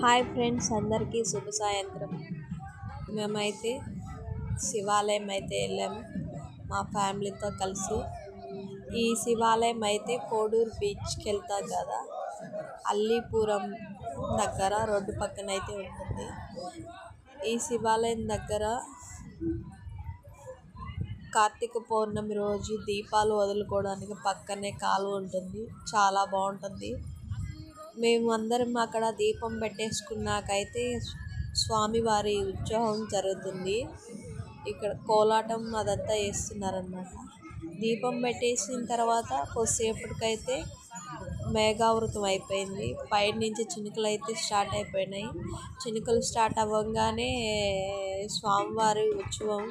Hi friends, అందరికీ శుభ సాయంత్రం. మేమైతే శివాలయం అయితే వెళ్ళాము మా ఫ్యామిలీతో కలిసి. ఈ శివాలయం అయితే కోడూరు బీచ్కి వెళ్తాం కదా, అల్లీపురం దగ్గర రోడ్డు పక్కన అయితే ఉంటుంది. ఈ శివాలయం దగ్గర కార్తీక పౌర్ణమి రోజు దీపాలు వదులుకోవడానికి పక్కనే కాలువ ఉంటుంది, చాలా బాగుంటుంది. మేము అందరం అక్కడ దీపం పెట్టేసుకున్నాకైతే స్వామివారి ఉత్సవం జరుగుతుంది. ఇక్కడ కోలాటం అదంతా వేస్తున్నారన్నమాట. దీపం పెట్టేసిన తర్వాత కొద్దిసేపటికైతే మేఘావృతం అయిపోయింది. పైనుంచి చినుకులు అయితే స్టార్ట్ అయిపోయినాయి. చినుకులు స్టార్ట్ అవ్వగానే స్వామివారి ఉత్సవం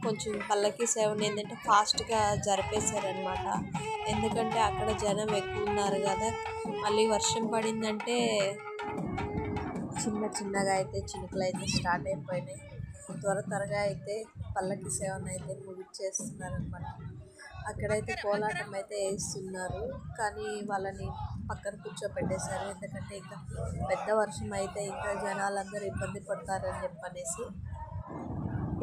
కొంచెం పల్లకి సేవని ఏంటంటే ఫాస్ట్గా జరిపేశారనమాట. ఎందుకంటే అక్కడ జనం ఎక్కువ ఉన్నారు కదా, మళ్ళీ వర్షం పడిందంటే చిన్నగా అయితే చినుకులు అయితే స్టార్ట్ అయిపోయినాయి. త్వరగా అయితే పల్లకి సేవను అయితే ముగిచ్చేస్తున్నారనమాట. అక్కడైతే కోలాటం అయితే వేస్తున్నారు, కానీ వాళ్ళని పక్కన కూర్చోపెట్టేశారు. ఎందుకంటే ఇంకా పెద్ద వర్షం అయితే ఇంకా జనాలందరూ ఇబ్బంది పడతారని చెప్పనేసి.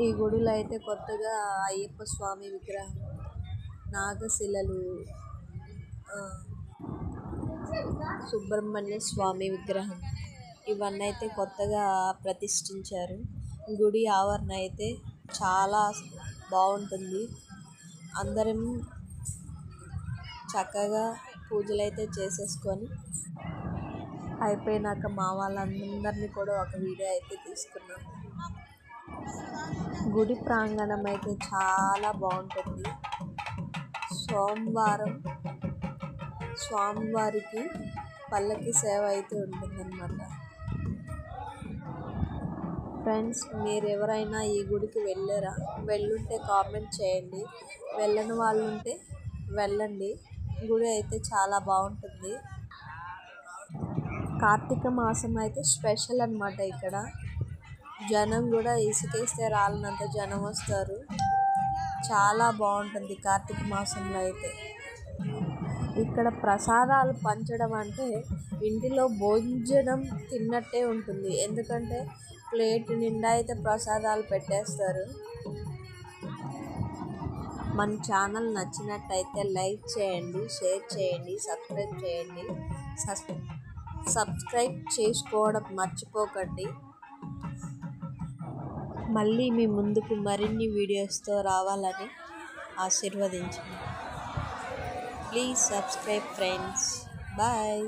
ఈ గుడిలో అయితే కొత్తగా అయ్యప్ప స్వామి విగ్రహం, నాగశిలలు, సుబ్రహ్మణ్య స్వామి విగ్రహం ఇవన్నీ అయితే కొత్తగా ప్రతిష్ఠించారు. గుడి ఆవరణ అయితే చాలా బాగుంటుంది. అందరం చక్కగా పూజలు అయితే చేసేసుకొని అయిపోయినాక మా వాళ్ళందరినీ కూడా ఒక వీడియో అయితే తీసుకున్నాం. గుడి ప్రాంగణం అయితే చాలా బాగుంటుంది. సోమవారం స్వామివారికి పల్లకి సేవ అయితే ఉంటుందన్నమాట. ఫ్రెండ్స్, మీరు ఎవరైనా ఈ గుడికి వెళ్ళుంటే కామెంట్ చేయండి. వెళ్ళని వాళ్ళు ఉంటే వెళ్ళండి. గుడి అయితే చాలా బాగుంటుంది. కార్తీక మాసం అయితే స్పెషల్ అన్నమాట. ఇక్కడ జనం కూడా ఇసుకేస్తే రాలనంత జనం వస్తారు. చాలా బాగుంటుంది కార్తీక మాసంలో అయితే. ఇక్కడ ప్రసాదాలు పంచడం అంటే ఇంటిలో భోజనం తిన్నట్టే ఉంటుంది. ఎందుకంటే ప్లేట్ నిండా అయితే ప్రసాదాలు పెట్టేస్తారు. మన ఛానల్ నచ్చినట్టయితే లైక్ చేయండి, షేర్ చేయండి, సబ్స్క్రైబ్ చేయండి. సబ్స్క్రైబ్ చేసుకోవడం మర్చిపోకండి. మళ్ళీ మీ ముందుకు మరిన్ని వీడియోస్తో రావాలని ఆశీర్వదించండి. Please subscribe friends. బాయ్.